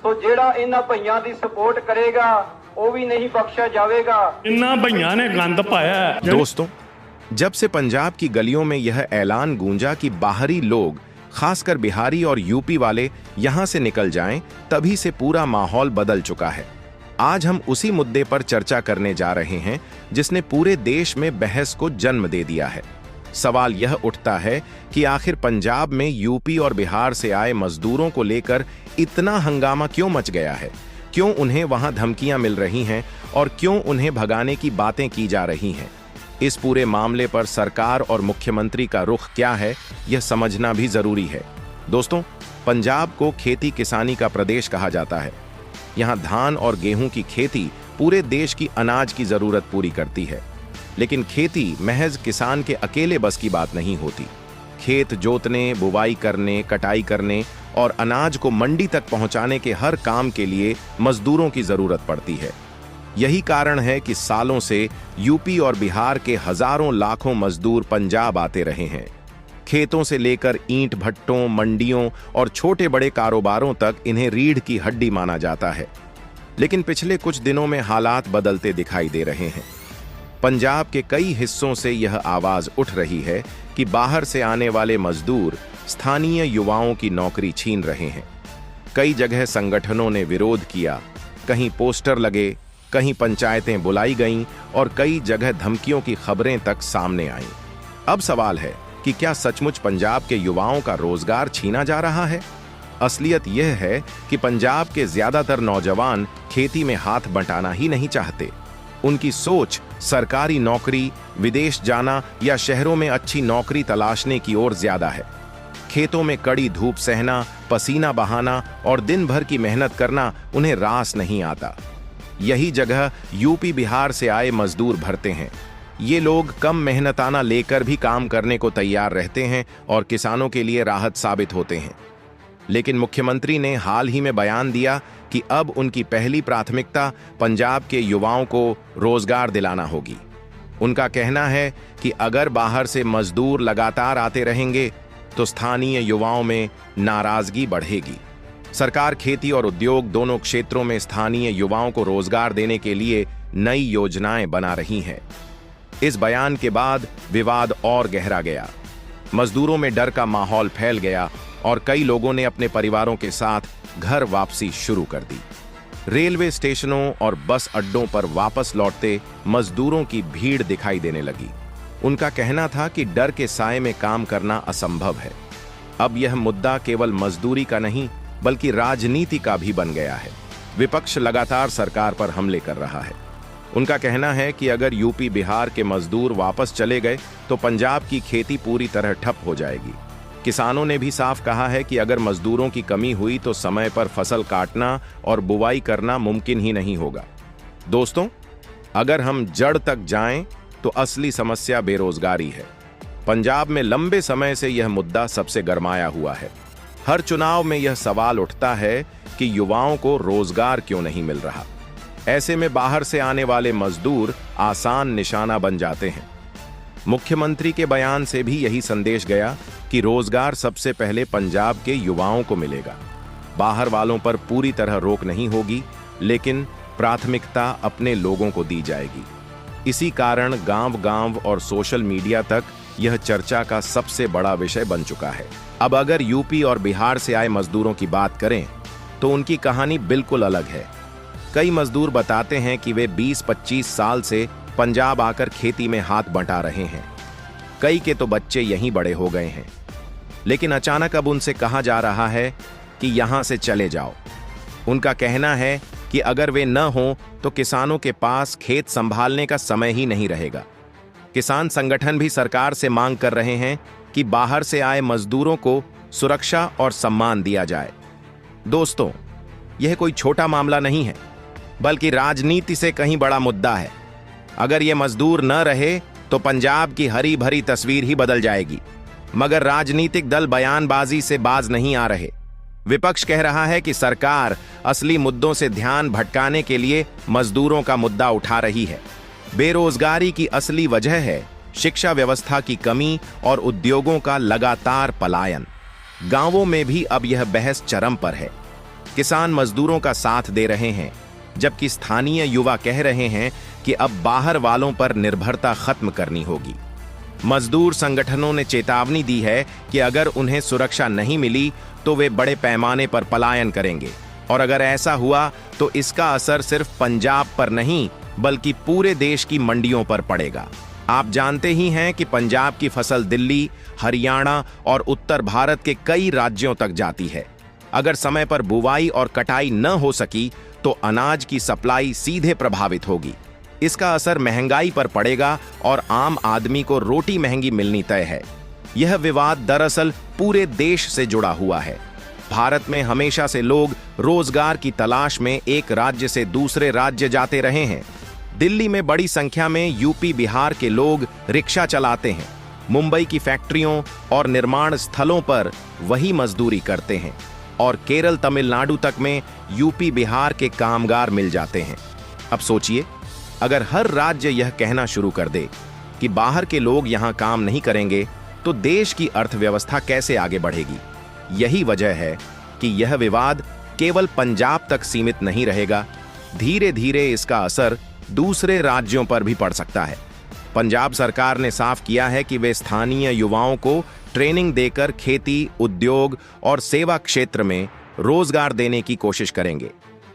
ਸੋ ਜਿਹੜਾ ਇਹਨਾਂ ਭਈਆਂ ਦੀ ਸਪੋਰਟ ਕਰੇਗਾ वो भी नहीं बख्शा जाएगा। इन्ना भैया ने गंद पाया है। दोस्तों, जब से पंजाब की गलियों में यह ऐलान गूंजा कि बाहरी लोग, खासकर बिहारी और यूपी वाले यहां से निकल जाएं, तभी से पूरा माहौल बदल चुका है। आज हम उसी मुद्दे पर चर्चा करने जा रहे हैं जिसने पूरे देश में बहस को जन्म दे दिया है। सवाल यह उठता है कि आखिर पंजाब में यूपी और बिहार से आए मजदूरों को लेकर इतना हंगामा क्यों मच गया है? क्यों उन्हें वहां धमकियां मिल रही हैं और क्यों उन्हें भगाने की बातें की जा रही हैं? इस पूरे मामले पर सरकार और मुख्यमंत्री का रुख क्या है, यह समझना भी जरूरी है। दोस्तों, पंजाब को खेती किसानी का प्रदेश कहा जाता है। यहां धान और गेहूं की खेती पूरे देश की अनाज की जरूरत पूरी करती है। लेकिन खेती महज किसान के अकेले बस की बात नहीं होती। खेत जोतने, बुवाई करने, कटाई करने और अनाज को मंडी तक पहुंचाने के हर काम के लिए मजदूरों की जरूरत पड़ती है। यही कारण है कि सालों से यूपी और बिहार के हजारों लाखों मजदूर पंजाब आते रहे हैं। खेतों से लेकर ईंट भट्टों, मंडियों और छोटे बड़े कारोबारों तक इन्हें रीढ़ की हड्डी माना जाता है। लेकिन पिछले कुछ दिनों में हालात बदलते दिखाई दे रहे हैं। पंजाब के कई हिस्सों से यह आवाज उठ रही है कि बाहर से आने वाले मजदूर स्थानीय युवाओं की नौकरी छीन रहे हैं। कई जगह संगठनों ने विरोध किया, कहीं पोस्टर लगे, कहीं पंचायतें बुलाई गईं और कई जगह धमकियों की खबरें तक सामने आईं। अब सवाल है कि क्या सचमुच पंजाब के युवाओं का रोजगार छीना जा रहा है? असलियत यह है कि पंजाब के ज्यादातर नौजवान खेती में हाथ बंटाना ही नहीं चाहते। उनकी सोच सरकारी नौकरी, विदेश जाना या शहरों में अच्छी नौकरी तलाशने की ओर ज्यादा है। खेतों में कड़ी धूप सहना, पसीना बहाना और दिन भर की मेहनत करना उन्हें रास नहीं आता। यही जगह यूपी बिहार से आए मजदूर भरते हैं। ये लोग कम मेहनताना लेकर भी काम करने को तैयार रहते हैं और किसानों के लिए राहत साबित होते हैं। लेकिन मुख्यमंत्री ने हाल ही में बयान दिया कि अब उनकी पहली प्राथमिकता पंजाब के युवाओं को रोजगार दिलाना होगी। उनका कहना है कि अगर बाहर से मजदूर लगातार आते रहेंगे तो स्थानीय युवाओं में नाराजगी बढ़ेगी। सरकार खेती और उद्योग दोनों क्षेत्रों में स्थानीय युवाओं को रोजगार देने के लिए नई योजनाएं बना रही है। इस बयान के बाद विवाद और गहरा गया। मजदूरों में डर का माहौल फैल गया और कई लोगों ने अपने परिवारों के साथ घर वापसी शुरू कर दी। रेलवे स्टेशनों और बस अड्डों पर वापस लौटते मजदूरों की भीड़ दिखाई देने लगी। उनका कहना था कि डर के साए में काम करना असंभव है। अब यह मुद्दा केवल मजदूरी का नहीं बल्कि राजनीति का भी बन गया है। विपक्ष लगातार सरकार पर हमले कर रहा है। उनका कहना है कि अगर यूपी बिहार के मजदूर वापस चले गए तो पंजाब की खेती पूरी तरह ठप हो जाएगी। किसानों ने भी साफ कहा है कि अगर मजदूरों की कमी हुई तो समय पर फसल काटना और बुवाई करना मुमकिन ही नहीं होगा। दोस्तों, अगर हम जड़ तक जाएं तो असली समस्या बेरोजगारी है। पंजाब में लंबे समय से यह मुद्दा सबसे गरमाया हुआ है। हर चुनाव में यह सवाल उठता है कि युवाओं को रोजगार क्यों नहीं मिल रहा। ऐसे में बाहर से आने वाले मजदूर आसान निशाना बन जाते हैं। मुख्यमंत्री के बयान से भी यही संदेश गया कि रोजगार सबसे पहले पंजाब के युवाओं को मिलेगा। बाहर वालों पर पूरी तरह रोक नहीं होगी, लेकिन प्राथमिकता अपने लोगों को दी जाएगी। इसी कारण गांव-गांव और सोशल मीडिया तक यह चर्चा का सबसे बड़ा विषय बन चुका है। अब अगर यूपी और बिहार से आए मजदूरों की बात करें तो उनकी कहानी बिल्कुल अलग है। कई मजदूर बताते हैं कि वे 20-25 साल से पंजाब आकर खेती में हाथ बंटा रहे हैं। कई के तो बच्चे यहीं बड़े हो गए हैं। लेकिन अचानक अब उनसे कहा जा रहा है कि यहां से चले जाओ। उनका कहना है कि अगर वे न हों तो किसानों के पास खेत संभालने का समय ही नहीं रहेगा। किसान संगठन भी सरकार से मांग कर रहे हैं कि बाहर से आए मजदूरों को सुरक्षा और सम्मान दिया जाए। दोस्तों, यह कोई छोटा मामला नहीं है, बल्कि राजनीति से कहीं बड़ा मुद्दा है। अगर ये मजदूर न रहे तो पंजाब की हरी भरी तस्वीर ही बदल जाएगी। मगर राजनीतिक दल बयानबाजी से बाज नहीं आ रहे। विपक्ष कह रहा है कि सरकार असली मुद्दों से ध्यान भटकाने के लिए मजदूरों का मुद्दा उठा रही है। बेरोजगारी की असली वजह है शिक्षा व्यवस्था की कमी और उद्योगों का लगातार पलायन। गांवों में भी अब यह बहस चरम पर है। किसान मजदूरों का साथ दे रहे हैं, जबकि स्थानीय युवा कह रहे हैं कि अब बाहर वालों पर निर्भरता खत्म करनी होगी। मजदूर संगठनों ने चेतावनी दी है कि अगर उन्हें सुरक्षा नहीं मिली तो वे बड़े पैमाने पर पलायन करेंगे, और अगर ऐसा हुआ तो इसका असर सिर्फ पंजाब पर नहीं बल्कि पूरे देश की मंडियों पर पड़ेगा। आप जानते ही हैं कि पंजाब की फसल दिल्ली, हरियाणा और उत्तर भारत के कई राज्यों तक जाती है। अगर समय पर बुवाई और कटाई न हो सकी तो अनाज की सप्लाई सीधे प्रभावित होगी। इसका असर महंगाई पर पड़ेगा और आम आदमी को रोटी महंगी मिलनी तय है। यह विवाद दरअसल पूरे देश से जुड़ा हुआ है। भारत में हमेशा से लोग रोजगार की तलाश में एक राज्य से दूसरे राज्य जाते रहे हैं। दिल्ली में बड़ी संख्या में यूपी बिहार के लोग रिक्शा चलाते हैं। मुंबई की फैक्ट्रियों और निर्माण स्थलों पर वही मजदूरी करते हैं, और केरल तमिलनाडु तक में यूपी बिहार के कामगार मिल जाते हैं। अब सोचिए, अगर हर राज्य यह कहना शुरू कर दे कि बाहर के लोग यहां काम नहीं करेंगे तो देश की अर्थव्यवस्था कैसे आगे बढ़ेगी। यही वजह है कि यह विवाद केवल पंजाब तक सीमित नहीं रहेगा। धीरे धीरे इसका असर दूसरे राज्यों पर भी पड़ सकता है। पंजाब सरकार ने साफ किया है कि वे स्थानीय युवाओं को ट्रेनिंग देकर खेती, उद्योग और सेवा क्षेत्र में रोजगार देने की कोशिश करेंगे।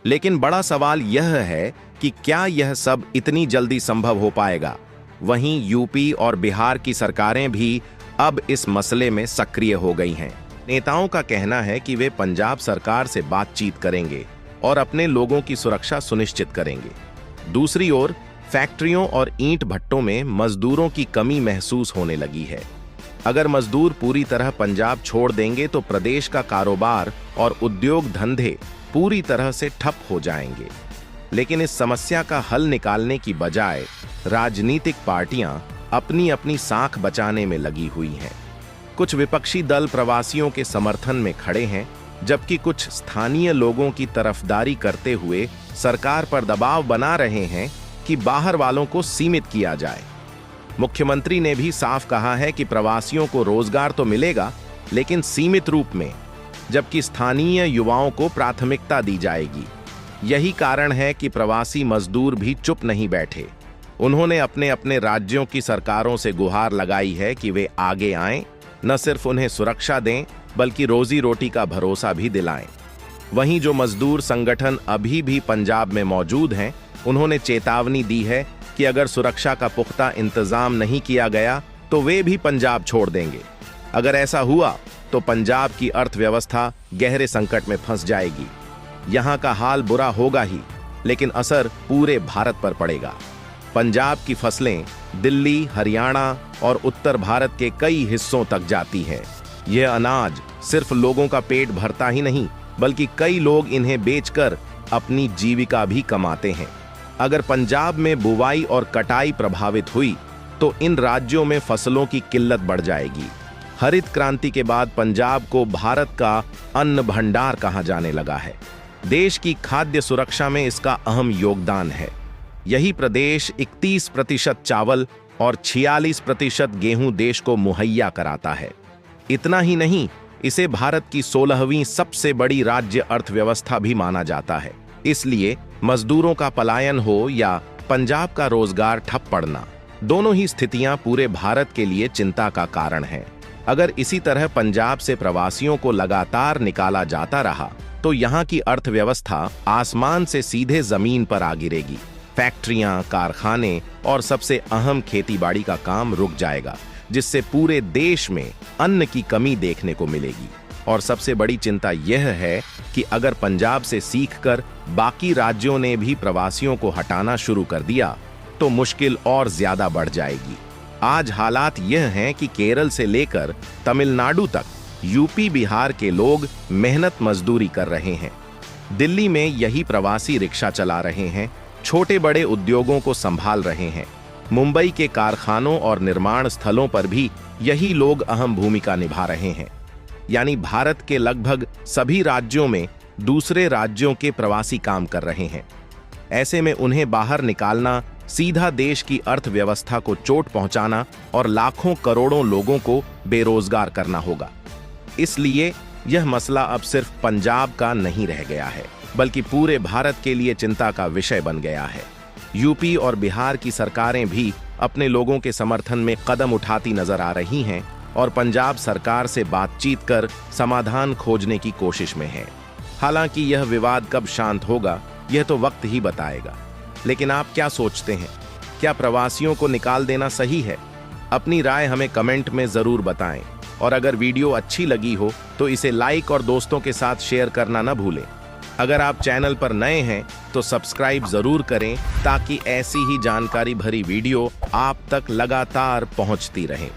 लेकिन बड़ा सवाल यह है कि क्या यह सब इतनी जल्दी संभव हो पाएगा। वहीं यूपी और बिहार की सरकारें भी अब इस मसले में सक्रिय हो गई हैं। नेताओं का कहना है कि वे पंजाब सरकार से बातचीत करेंगे और अपने लोगों की सुरक्षा सुनिश्चित करेंगे। दूसरी ओर फैक्ट्रियों और ईंट भट्टों में मजदूरों की कमी महसूस होने लगी है। अगर मजदूर पूरी तरह पंजाब छोड़ देंगे तो प्रदेश का कारोबार और उद्योग धंधे पूरी तरह से ठप हो जाएंगे। लेकिन इस समस्या का हल निकालने की बजाय राजनीतिक पार्टियां अपनी अपनी साख बचाने में लगी हुई हैं। कुछ विपक्षी दल प्रवासियों के समर्थन में खड़े हैं, जबकि कुछ स्थानीय लोगों की तरफदारी करते हुए सरकार पर दबाव बना रहे हैं कि बाहर वालों को सीमित किया जाए। मुख्यमंत्री ने भी साफ कहा है कि प्रवासियों को रोजगार तो मिलेगा, लेकिन सीमित रूप में, जबकि स्थानीय युवाओं को प्राथमिकता दी जाएगी। यही कारण है कि प्रवासी मजदूर भी चुप नहीं बैठे। उन्होंने अपने अपने राज्यों की सरकारों से गुहार लगाई है कि वे आगे आएं, न सिर्फ उन्हें सुरक्षा दें बल्कि रोजी रोटी का भरोसा भी दिलाएं। वहीं जो मजदूर संगठन अभी भी पंजाब में मौजूद हैं, उन्होंने चेतावनी दी है कि अगर सुरक्षा का पुख्ता इंतजाम नहीं किया गया तो वे भी पंजाब छोड़ देंगे। अगर ऐसा हुआ तो पंजाब की अर्थव्यवस्था गहरे संकट में फंस जाएगी। यहां का हाल बुरा होगा ही, लेकिन असर पूरे भारत पर पड़ेगा। पंजाब की फसलें दिल्ली, हरियाणा और उत्तर भारत के कई हिस्सों तक जाती हैं। यह अनाज सिर्फ लोगों का पेट भरता ही नहीं, बल्कि कई लोग इन्हें बेचकर अपनी जीविका भी कमाते हैं। अगर पंजाब में बुवाई और कटाई प्रभावित हुई तो इन राज्यों में फसलों की किल्लत बढ़ जाएगी। हरित क्रांति के बाद पंजाब को भारत का अन्न भंडार कहा जाने लगा है। देश की खाद्य सुरक्षा में इसका अहम योगदान है। यही प्रदेश 31% चावल और 46% गेहूं देश को मुहैया कराता है। इतना ही नहीं, इसे भारत की 16वीं सबसे बड़ी राज्य अर्थव्यवस्था भी माना जाता है। इसलिए मजदूरों का पलायन हो या पंजाब का रोजगार ठप पड़ना, दोनों ही स्थितियां पूरे भारत के लिए चिंता का कारण हैं। अगर इसी तरह पंजाब से प्रवासियों को लगातार निकाला जाता रहा तो यहाँ की अर्थव्यवस्था आसमान से सीधे जमीन पर आ गिरेगी। फैक्ट्रियां, कारखाने और सबसे अहम खेतीबाड़ी का काम रुक जाएगा, जिससे पूरे देश में अन्न की कमी देखने को मिलेगी। और सबसे बड़ी चिंता यह है कि अगर पंजाब से सीखकर बाकी राज्यों ने भी प्रवासियों को हटाना शुरू कर दिया तो मुश्किल और ज्यादा बढ़ जाएगी। आज हालात यह हैं कि केरल से लेकर तमिलनाडु तक यूपी बिहार के लोग मेहनत मजदूरी कर रहे हैं। दिल्ली में यही प्रवासी रिक्शा चला रहे हैं, छोटे बड़े उद्योगों को संभाल रहे हैं। मुंबई के कारखानों और निर्माण स्थलों पर भी यही लोग अहम भूमिका निभा रहे हैं। यानी भारत के लगभग सभी राज्यों में दूसरे राज्यों के प्रवासी काम कर रहे हैं। ऐसे में उन्हें बाहर निकालना सीधा देश की अर्थव्यवस्था को चोट पहुंचाना और लाखों करोड़ों लोगों को बेरोजगार करना होगा। इसलिए यह मसला अब सिर्फ पंजाब का नहीं रह गया है, बल्कि पूरे भारत के लिए चिंता का विषय बन गया है। यूपी और बिहार की सरकारें भी अपने लोगों के समर्थन में कदम उठाती नजर आ रही हैं और पंजाब सरकार से बातचीत कर समाधान खोजने की कोशिश में है। हालांकि यह विवाद कब शांत होगा, यह तो वक्त ही बताएगा। लेकिन आप क्या सोचते हैं? क्या प्रवासियों को निकाल देना सही है? अपनी राय हमें कमेंट में जरूर बताएं और अगर वीडियो अच्छी लगी हो तो इसे लाइक और दोस्तों के साथ शेयर करना न भूलें। अगर आप चैनल पर नए हैं तो सब्सक्राइब जरूर करें ताकि ऐसी ही जानकारी भरी वीडियो आप तक लगातार पहुंचती रहें।